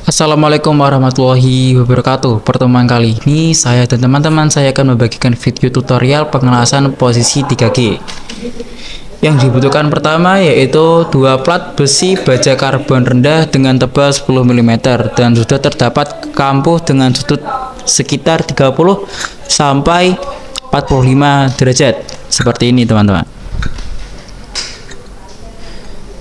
Assalamualaikum warahmatullahi wabarakatuh. Pertemuan kali ini saya dan teman-teman saya akan membagikan video tutorial pengelasan posisi 3G. Yang dibutuhkan pertama yaitu dua plat besi baja karbon rendah dengan tebal 10 mm dan sudah terdapat kampuh dengan sudut sekitar 30 sampai 45 derajat. Seperti ini teman-teman.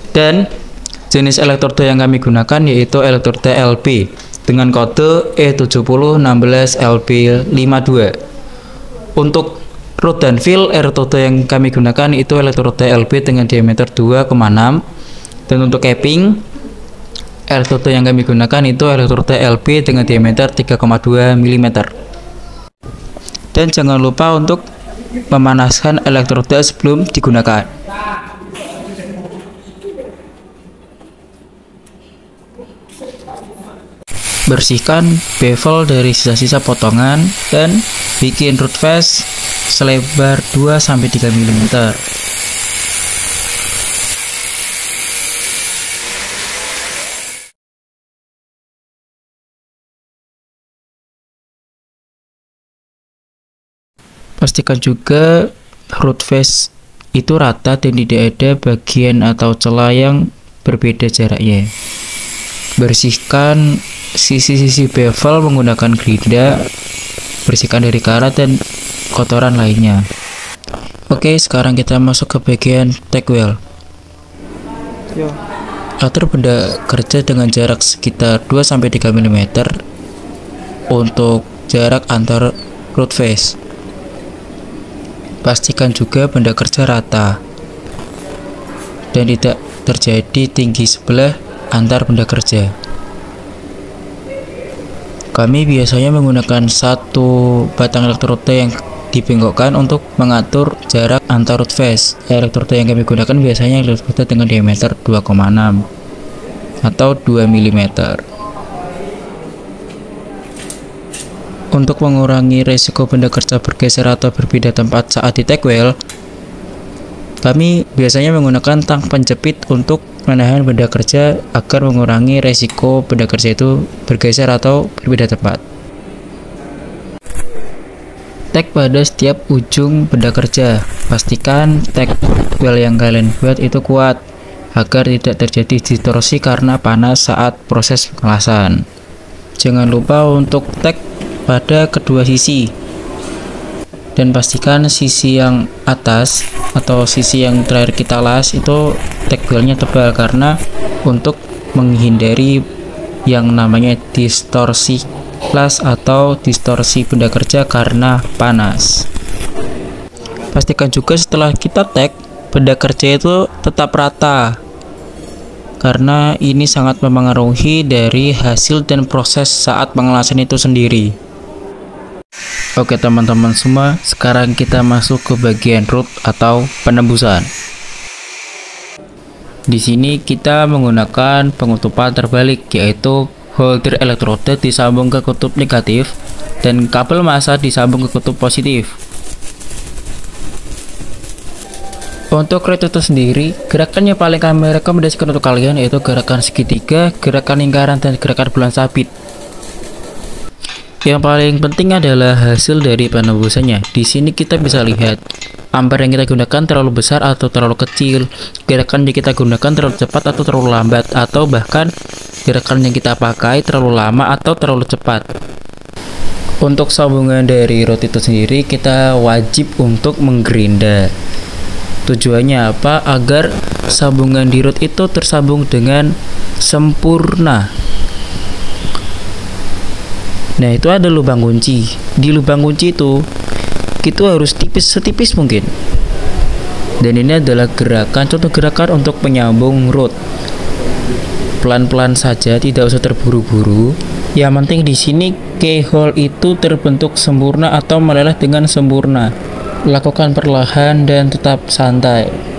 Dan jenis elektroda yang kami gunakan yaitu elektroda LB dengan kode E7016LB52. Untuk rod dan feel elektroda yang kami gunakan itu elektroda LB dengan diameter 2,6, dan untuk capping elektroda yang kami gunakan itu elektroda LB dengan diameter 3,2 mm. Dan jangan lupa untuk memanaskan elektroda sebelum digunakan. Bersihkan bevel dari sisa-sisa potongan dan bikin root face selebar 2-3 mm. Pastikan juga root face itu rata dan tidak ada bagian atau celah yang berbeda jaraknya. Bersihkan sisi-sisi bevel menggunakan gerinda, bersihkan dari karat dan kotoran lainnya. Oke, sekarang kita masuk ke bagian tag wheel. Atur benda kerja dengan jarak sekitar 2-3 mm untuk jarak antar root face. Pastikan juga benda kerja rata dan tidak terjadi tinggi sebelah antar benda kerja. Kami biasanya menggunakan satu batang elektroda yang dibengkokkan untuk mengatur jarak antar root face. Elektroda yang kami gunakan biasanya elektroda dengan diameter 2,6 atau 2 mm. Untuk mengurangi resiko benda kerja bergeser atau berpindah tempat saat di tag wheel, kami biasanya menggunakan tang penjepit untuk menahan benda kerja agar mengurangi resiko benda kerja itu bergeser atau berpindah tempat. Tag pada setiap ujung benda kerja. Pastikan tag wheel yang kalian buat itu kuat agar tidak terjadi distorsi karena panas saat proses pengelasan. Jangan lupa untuk tag pada kedua sisi. Dan pastikan sisi yang atas atau sisi yang terakhir kita las itu tag wheelnya tebal, karena untuk menghindari yang namanya distorsi las atau distorsi benda kerja karena panas. Pastikan juga setelah kita tag benda kerja itu tetap rata, karena ini sangat mempengaruhi dari hasil dan proses saat pengelasan itu sendiri. Oke teman-teman semua, sekarang kita masuk ke bagian root atau penembusan. Di sini kita menggunakan penutupan terbalik, yaitu holder elektroda disambung ke kutub negatif dan kabel massa disambung ke kutub positif. Untuk root itu sendiri, gerakannya paling kami rekomendasikan untuk kalian yaitu gerakan segitiga, gerakan lingkaran, dan gerakan bulan sabit. Yang paling penting adalah hasil dari penembusannya. Di sini kita bisa lihat ampere yang kita gunakan terlalu besar atau terlalu kecil, gerakan yang kita gunakan terlalu cepat atau terlalu lambat, atau bahkan gerakan yang kita pakai terlalu lama atau terlalu cepat. Untuk sambungan dari root itu sendiri kita wajib untuk menggerinda. Tujuannya apa? Agar sambungan di root itu tersambung dengan sempurna. Nah, itu ada lubang kunci. Di lubang kunci itu kita harus setipis mungkin. Dan ini adalah contoh gerakan untuk penyambung root. Pelan-pelan saja, tidak usah terburu-buru. Yang penting di sini keyhole itu terbentuk sempurna atau meleleh dengan sempurna. Lakukan perlahan dan tetap santai.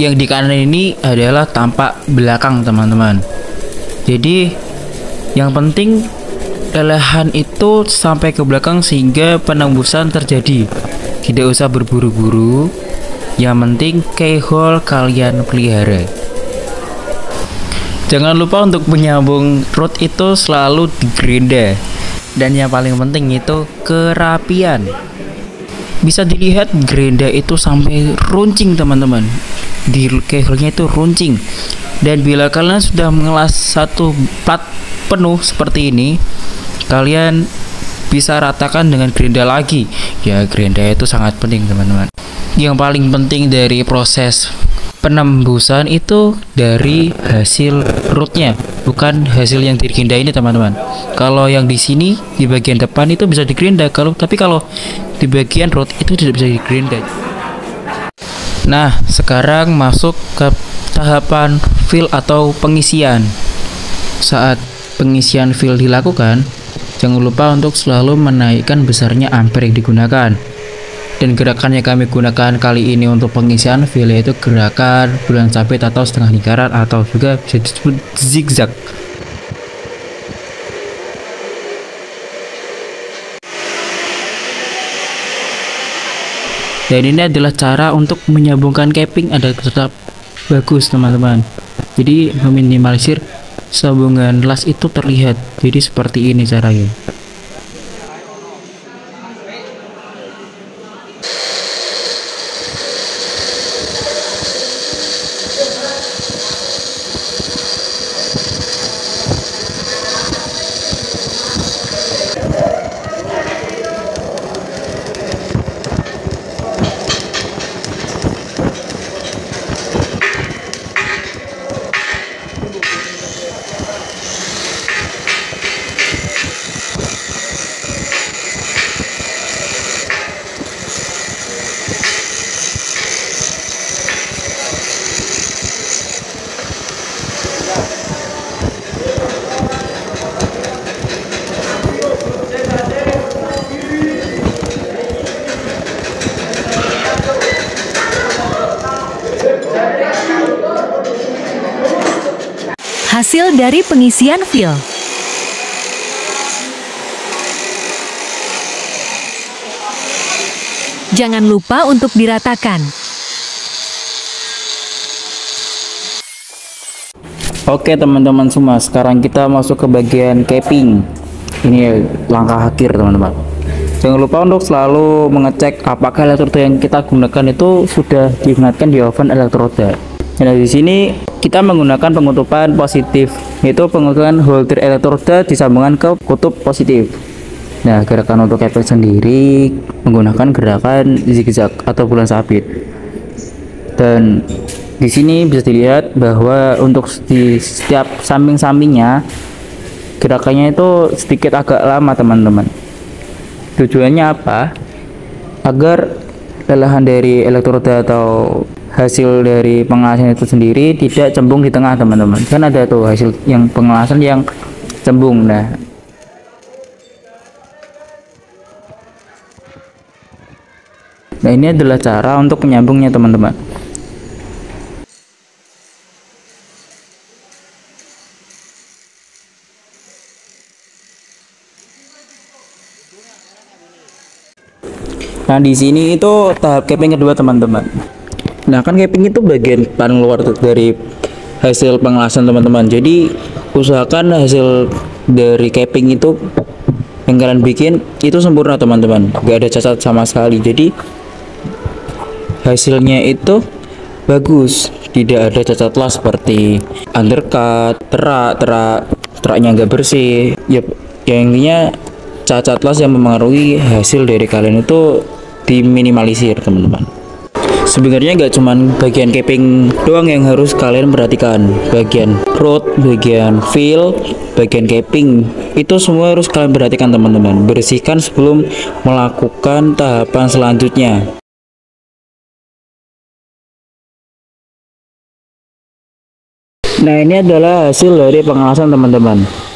Yang di kanan ini adalah tampak belakang teman-teman. Jadi yang penting lelehan itu sampai ke belakang sehingga penembusan terjadi. Tidak usah berburu-buru. Yang penting keyhole kalian pelihara. Jangan lupa untuk menyambung root itu selalu digerinda. Dan yang paling penting itu kerapian. Bisa dilihat gerinda itu sampai runcing teman-teman. Di keyhole-nya itu runcing. Dan bila kalian sudah mengelas satu plat penuh seperti ini, kalian bisa ratakan dengan gerinda lagi. Ya, gerinda itu sangat penting teman-teman. Yang paling penting dari proses penembusan itu dari hasil rootnya, bukan hasil yang digerinda ini teman-teman. Kalau yang di sini di bagian depan itu bisa digerinda, tapi kalau di bagian root itu tidak bisa digerinda. Nah, sekarang masuk ke tahapan fill atau pengisian. Saat pengisian fill dilakukan, jangan lupa untuk selalu menaikkan besarnya ampere yang digunakan. Dan gerakan yang kami gunakan kali ini untuk pengisian fill yaitu gerakan bulan sabit atau setengah lingkaran atau juga bisa disebut zigzag. Dan ini adalah cara untuk menyambungkan capping agar tetap bagus teman-teman. Jadi meminimalisir sambungan las itu terlihat. Jadi seperti ini caranya. Hasil dari pengisian fill. Jangan lupa untuk diratakan. Oke teman-teman semua, sekarang kita masuk ke bagian capping. Ini langkah akhir teman-teman. Jangan lupa untuk selalu mengecek apakah elektroda yang kita gunakan itu sudah digunakan di oven elektroda. Nah, di sini kita menggunakan pengutupan positif, yaitu pengutupan holder elektroda disambungkan ke kutub positif. Nah, gerakan untuk capping sendiri menggunakan gerakan zigzag atau bulan sabit. Dan di sini bisa dilihat bahwa untuk di setiap samping-sampingnya gerakannya itu sedikit agak lama teman-teman. Tujuannya apa? Agar lelehan dari elektroda atau hasil dari pengelasan itu sendiri tidak cembung di tengah teman-teman. Kan ada tuh hasil yang pengelasan yang cembung. Nah, ini adalah cara untuk menyambungnya teman-teman. Nah, di sini itu tahap capping kedua teman-teman. Nah, kan capping itu bagian paling luar dari hasil pengelasan teman-teman. Jadi usahakan hasil dari capping itu yang kalian bikin itu sempurna teman-teman, gak ada cacat sama sekali. Jadi hasilnya itu bagus, tidak ada cacat las seperti undercut, teraknya nggak bersih. Ya, yang intinya cacat las yang mempengaruhi hasil dari kalian itu diminimalisir teman-teman. Sebenarnya nggak cuman bagian capping doang yang harus kalian perhatikan, bagian root, bagian fill, bagian capping itu semua harus kalian perhatikan teman-teman. Bersihkan sebelum melakukan tahapan selanjutnya. Nah, ini adalah hasil dari pengelasan teman-teman.